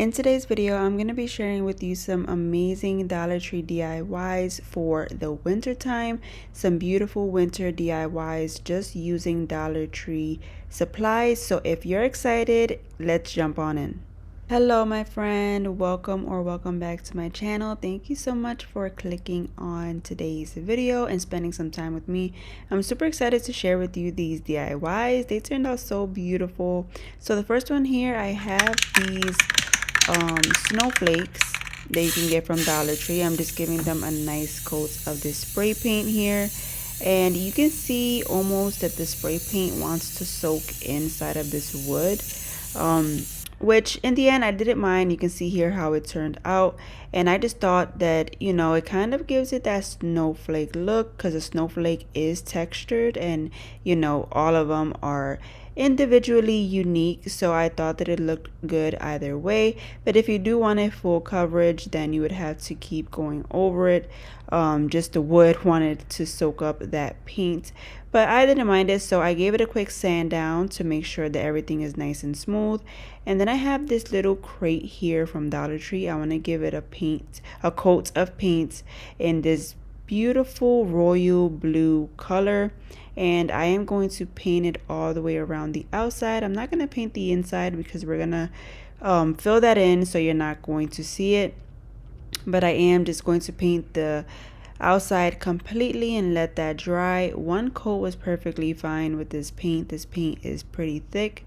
In today's video, I'm going to be sharing with you some amazing Dollar Tree DIYs for the winter time. Some beautiful winter DIYs just using Dollar Tree supplies. So if you're excited, let's jump on in. Hello my friend, welcome back to my channel. Thank you so much for clicking on today's video and spending some time with me. I'm super excited to share with you these DIYs. They turned out so beautiful. So the first one here, I have these snowflakes that you can get from Dollar Tree. I'm just giving them a nice coat of this spray paint here, and you can see almost that the spray paint wants to soak inside of this wood, which in the end I didn't mind. You can see here how it turned out, and I just thought that, you know, it kind of gives it that snowflake look because the snowflake is textured, and you know, all of them are individually unique, so I thought that it looked good either way. But if you do want it full coverage, then you would have to keep going over it. Just the wood wanted to soak up that paint, but I didn't mind it, so I gave it a quick sand down to make sure that everything is nice and smooth. And then I have this little crate here from Dollar Tree. I want to give it a coat of paint in this beautiful royal blue color, and I am going to paint it all the way around the outside. I'm not going to paint the inside because we're going to fill that in, so you're not going to see it, but I am just going to paint the outside completely and let that dry. One coat was perfectly fine with this paint. This paint is pretty thick,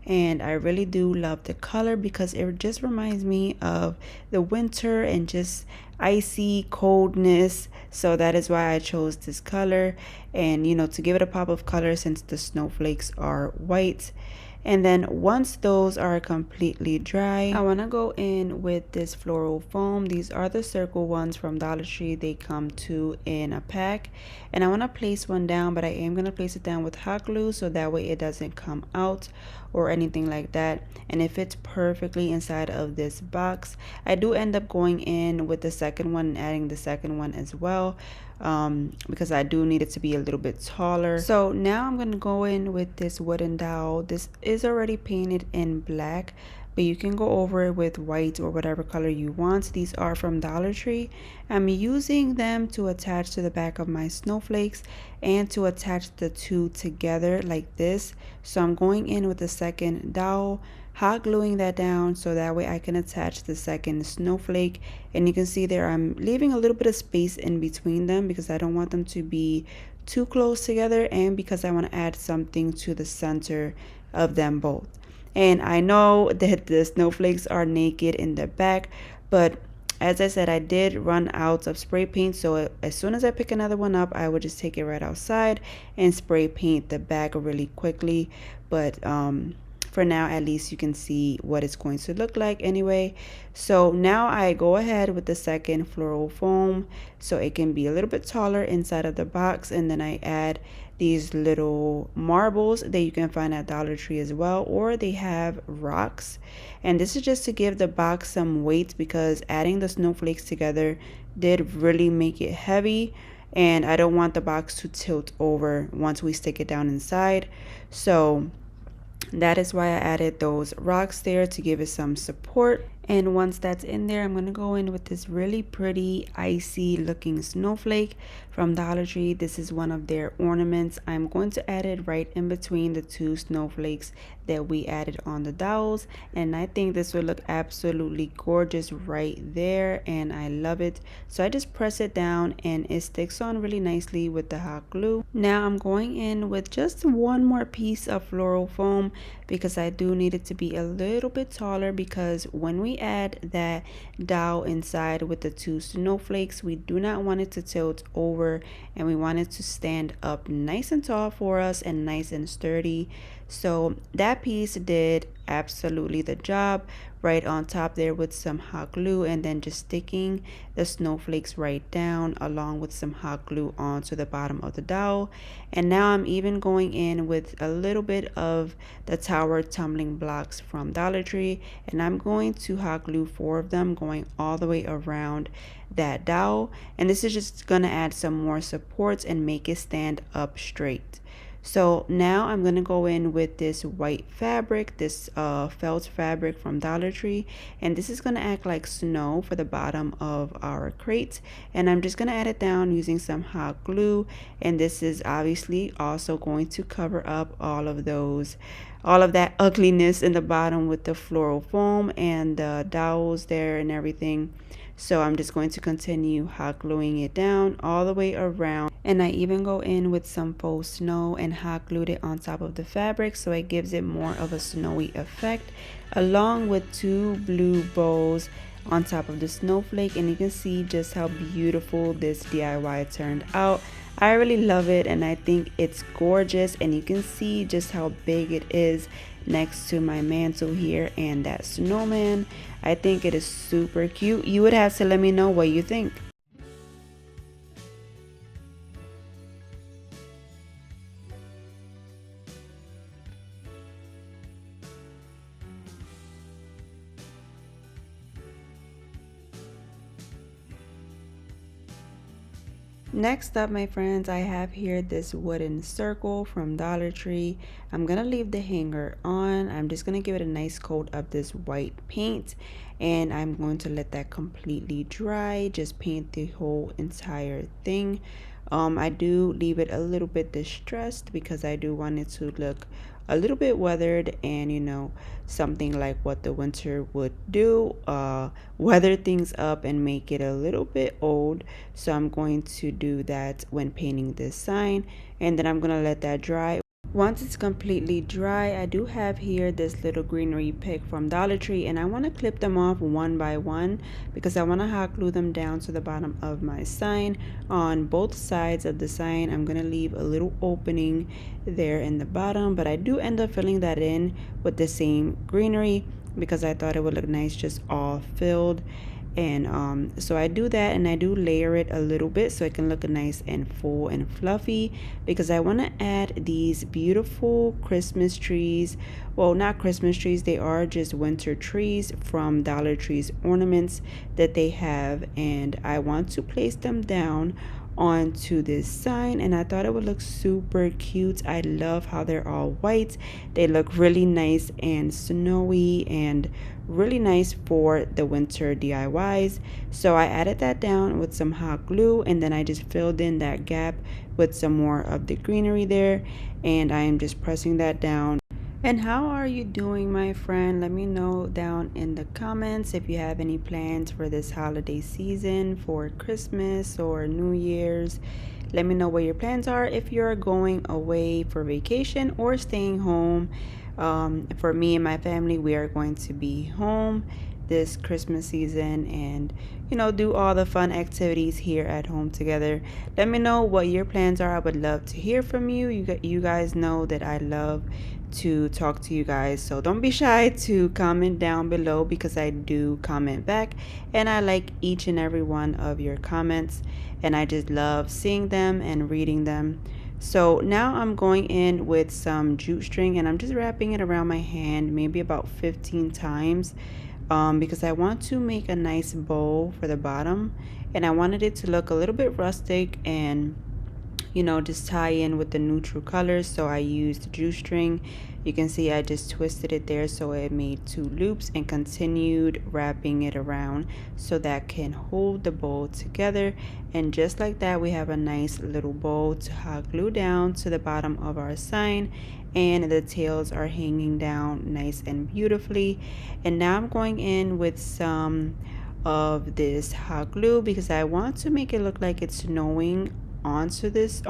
and I really do love the color because it just reminds me of the winter and just icy coldness. So that is why I chose this color, and you know, to give it a pop of color since the snowflakes are white. And then once those are completely dry, I want to go in with this floral foam. These are the circle ones from Dollar Tree. They come two in a pack, and I want to place one down, but I am going to place it down with hot glue so that way it doesn't come out or anything like that, and it fits perfectly inside of this box. I do end up going in with the second one and adding the second one as well, because I do need it to be a little bit taller. So now I'm going to go in with this wooden dowel. This is already painted in black, but you can go over it with white or whatever color you want. These are from Dollar Tree. I'm using them to attach to the back of my snowflakes and to attach the two together like this. So I'm going in with the second dowel, hot gluing that down so that way I can attach the second snowflake. And you can see there I'm leaving a little bit of space in between them because I don't want them to be too close together, and because I want to add something to the center of them both. And I know that the snowflakes are naked in the back, but as I said, I did run out of spray paint, so as soon as I pick another one up, I would just take it right outside and spray paint the back really quickly. But for now, at least you can see what it's going to look like anyway. So now I go ahead with the second floral foam so it can be a little bit taller inside of the box, and then I add these little marbles that you can find at Dollar Tree as well, or they have rocks. And this is just to give the box some weight because adding the snowflakes together did really make it heavy, and I don't want the box to tilt over once we stick it down inside. So that is why I added those rocks there to give it some support. And once that's in there, I'm going to go in with this really pretty icy looking snowflake from Dollar Tree. This is one of their ornaments. I'm going to add it right in between the two snowflakes that we added on the dowels, and I think this will look absolutely gorgeous right there, and I love it. So I just press it down and it sticks on really nicely with the hot glue. Now I'm going in with just one more piece of floral foam because I do need it to be a little bit taller, because when we add that dowel inside with the two snowflakes, we do not want it to tilt over, and we want it to stand up nice and tall for us and nice and sturdy. So that piece did absolutely the job right on top there with some hot glue, and then just sticking the snowflakes right down along with some hot glue onto the bottom of the dowel. And now I'm even going in with a little bit of the tower tumbling blocks from Dollar Tree, and I'm going to hot glue 4 of them going all the way around that dowel, and this is just gonna add some more supports and make it stand up straight. So now I'm gonna go in with this white fabric, this felt fabric from Dollar Tree, and this is gonna act like snow for the bottom of our crate. And I'm just gonna add it down using some hot glue, and this is obviously also going to cover up all of that ugliness in the bottom with the floral foam and the dowels there and everything. So I'm just going to continue hot gluing it down all the way around. And I even go in with some faux snow and hot glued it on top of the fabric so it gives it more of a snowy effect, along with two blue bows on top of the snowflake. And you can see just how beautiful this DIY turned out. I really love it and I think it's gorgeous, and you can see just how big it is next to my mantle here and that snowman. I think it is super cute. You would have to let me know what you think. Next up, my friends, I have here this wooden circle from Dollar Tree. I'm gonna leave the hanger on. I'm just gonna give it a nice coat of this white paint, and I'm going to let that completely dry. Just paint the whole entire thing. I do leave it a little bit distressed because I do want it to look a little bit weathered, and something like what the winter would do, weather things up and make it a little bit old. So I'm going to do that when painting this sign, and then I'm gonna let that dry. Once it's completely dry, I do have here this little greenery pick from Dollar Tree, and I want to clip them off one by one because I want to hot glue them down to the bottom of my sign. On both sides of the sign, I'm going to leave a little opening there in the bottom, but I do end up filling that in with the same greenery because I thought it would look nice just all filled. And so I do that, and I do layer it a little bit so it can look nice and full and fluffy, because I want to add these beautiful Christmas trees. Well, not Christmas trees, they are just winter trees from Dollar Tree's ornaments that they have, and I want to place them down onto this sign, and I thought it would look super cute. I love how they're all white. They look really nice and snowy and really nice for the winter DIYs. So I added that down with some hot glue, and then I just filled in that gap with some more of the greenery there, and I am just pressing that down. And how are you doing, my friend? Let me know down in the comments if you have any plans for this holiday season, for Christmas or New Year's. Let me know what your plans are, if you're going away for vacation or staying home. For me and my family, we are going to be home this Christmas season and do all the fun activities here at home together. Let me know what your plans are. I would love to hear from you. You guys know that I love to talk to you guys, so don't be shy to comment down below, because I do comment back and I like each and every one of your comments, and I just love seeing them and reading them. So now I'm going in with some jute string, and I'm just wrapping it around my hand maybe about 15 times, because I want to make a nice bow for the bottom, and I wanted it to look a little bit rustic and just tie in with the neutral colors. So I used jute string. You can see I just twisted it there so it made two loops, and continued wrapping it around so that can hold the bow together. And just like that, we have a nice little bow to hot glue down to the bottom of our sign, and the tails are hanging down nice and beautifully. And now I'm going in with some of this hot glue because I want to make it look like it's snowing onto this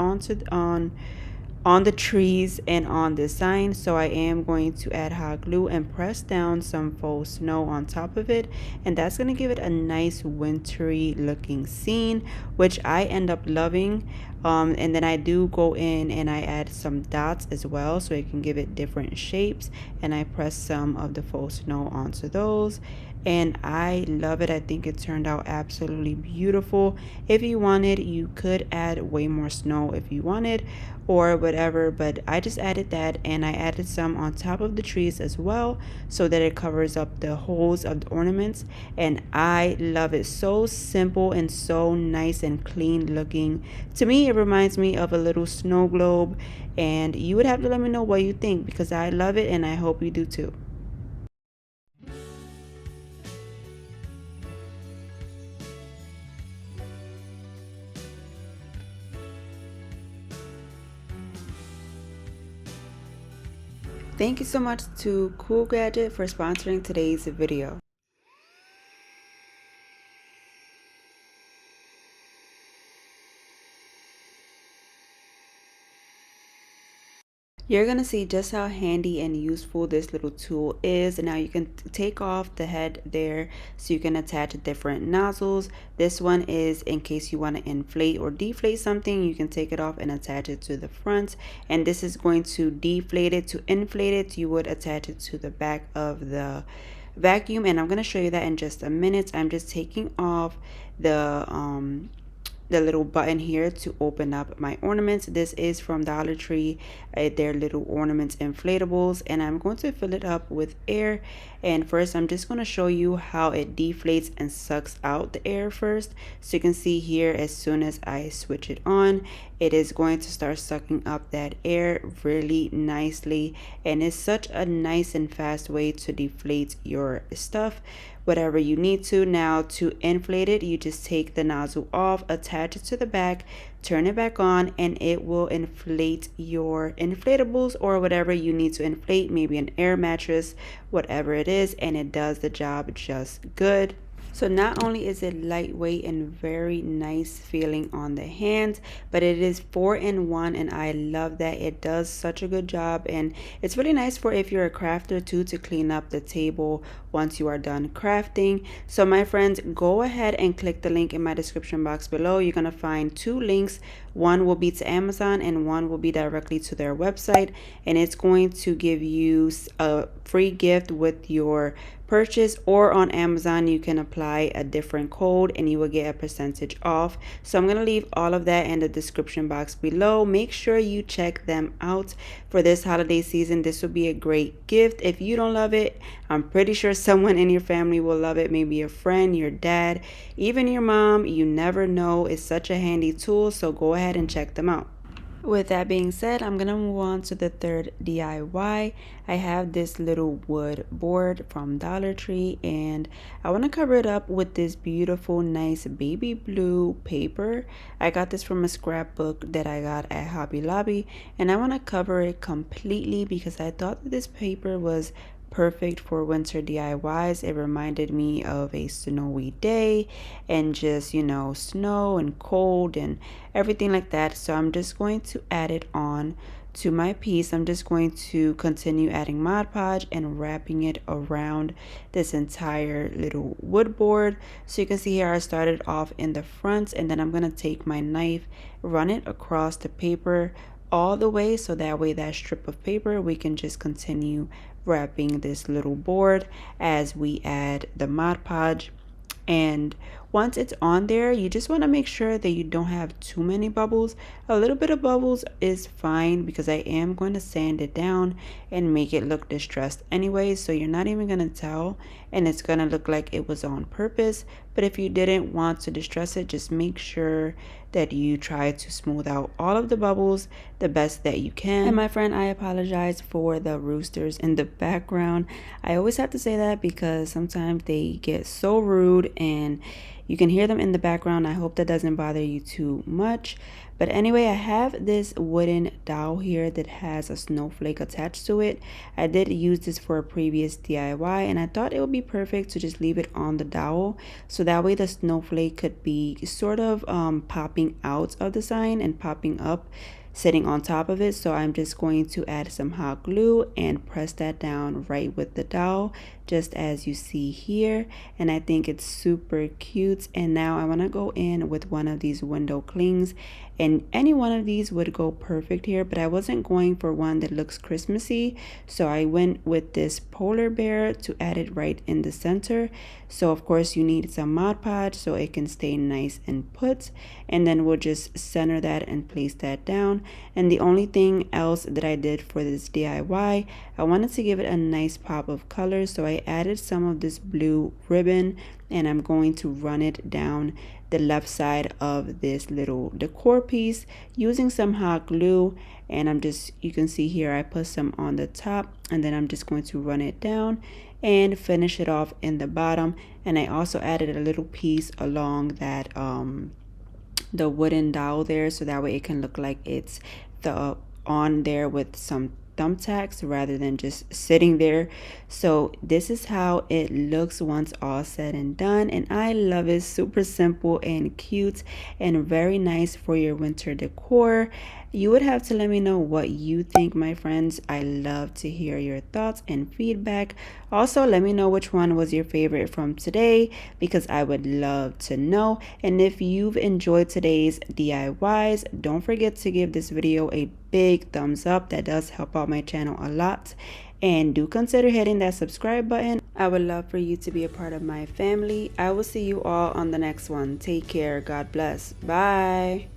on the trees and on the sign. So I am going to add hot glue and press down some faux snow on top of it, and that's going to give it a nice wintry looking scene, which I end up loving. And then I do go in and I add some dots as well so it can give it different shapes, and I press some of the faux snow onto those. and I love it. I think it turned out absolutely beautiful. If you wanted, you could add way more snow if you wanted or whatever, but I just added that, and I added some on top of the trees as well so that it covers up the holes of the ornaments, and I love it. So simple and so nice and clean looking. To me, it reminds me of a little snow globe, and you would have to let me know what you think because I love it and I hope you do too. Thank you so much to Cool Gadget for sponsoring today's video. You're gonna see just how handy and useful this little tool is. Now you can take off the head there so you can attach different nozzles. This one is in case you want to inflate or deflate something, you can take it off and attach it to the front, and this is going to deflate it. To inflate it, you would attach it to the back of the vacuum, and I'm going to show you that in just a minute. I'm just taking off the little button here to open up my ornaments. This is from Dollar Tree. They're little ornaments inflatables, and I'm going to fill it up with air. And first I'm just going to show you how it deflates and sucks out the air first. So you can see here, as soon as I switch it on, it is going to start sucking up that air really nicely, and it's such a nice and fast way to deflate your stuff whatever you need to. Now to inflate it, you just take the nozzle off, attach it to the back, turn it back on, and it will inflate your inflatables or whatever you need to inflate, maybe an air mattress, whatever it is, and it does the job just good. So not only is it lightweight and very nice feeling on the hands, but it is 4-in-1, and I love that. It does such a good job, and it's really nice for if you're a crafter too, to clean up the table once you are done crafting. So my friends, go ahead and click the link in my description box below. You're gonna find 2 links. One will be to Amazon and one will be directly to their website, and it's going to give you a free gift with your purchase, or on Amazon you can apply a different code and you will get a percentage off. So I'm going to leave all of that in the description box below. Make sure you check them out for this holiday season. This will be a great gift. If you don't love it, I'm pretty sure someone in your family will love it. Maybe a friend, your dad, even your mom. You never know. It's such a handy tool, so go ahead and check them out. With that being said, I'm gonna move on to the third DIY. I have this little wood board from Dollar Tree, and I want to cover it up with this beautiful nice baby blue paper. I got this from a scrapbook that I got at Hobby Lobby, and I want to cover it completely because I thought that this paper was perfect for winter DIYs. It reminded me of a snowy day and just, you know, snow and cold and everything like that. So I'm just going to add it on to my piece. I'm just going to continue adding Mod Podge and wrapping it around this entire little wood board. So you can see here I started off in the front, and then I'm going to take my knife, run it across the paper all the way, so that way that strip of paper we can just continue wrapping this little board as we add the Mod Podge. And once it's on there, you just want to make sure that you don't have too many bubbles. A little bit of bubbles is fine because I am going to sand it down and make it look distressed anyway, so you're not even going to tell, and it's going to look like it was on purpose. But if you didn't want to distress it, just make sure that you try to smooth out all of the bubbles the best that you can. And my friend, I apologize for the roosters in the background. I always have to say that because sometimes they get so rude and you can hear them in the background. I hope that doesn't bother you too much. But anyway, I have this wooden dowel here that has a snowflake attached to it. I did use this for a previous DIY, and I thought it would be perfect to just leave it on the dowel, so that way the snowflake could be sort of popping out of the sign and popping up, sitting on top of it. So I'm just going to add some hot glue and press that down right with the dowel just as you see here, and I think it's super cute. And now I want to go in with one of these window clings, and any one of these would go perfect here, but I wasn't going for one that looks Christmassy, so I went with this polar bear to add it right in the center. So of course you need some Mod Podge so it can stay nice and put, and then we'll just center that and place that down. And the only thing else that I did for this DIY, I wanted to give it a nice pop of color, so I added some of this blue ribbon, and I'm going to run it down the left side of this little decor piece using some hot glue. And I'm just, you can see here I put some on the top, and then I'm just going to run it down and finish it off in the bottom. And I also added a little piece along that the wooden dowel there, so that way it can look like it's the on there with some thumbtacks rather than just sitting there. So this is how it looks once all said and done, and I love it. Super simple and cute and very nice for your winter decor. You would have to let me know what you think, my friends. I love to hear your thoughts and feedback. Also, let me know which one was your favorite from today, because I would love to know. And if you've enjoyed today's DIYs, don't forget to give this video a big thumbs up. That does help out my channel a lot. And do consider hitting that subscribe button. I would love for you to be a part of my family. I will see you all on the next one. Take care. God bless. Bye.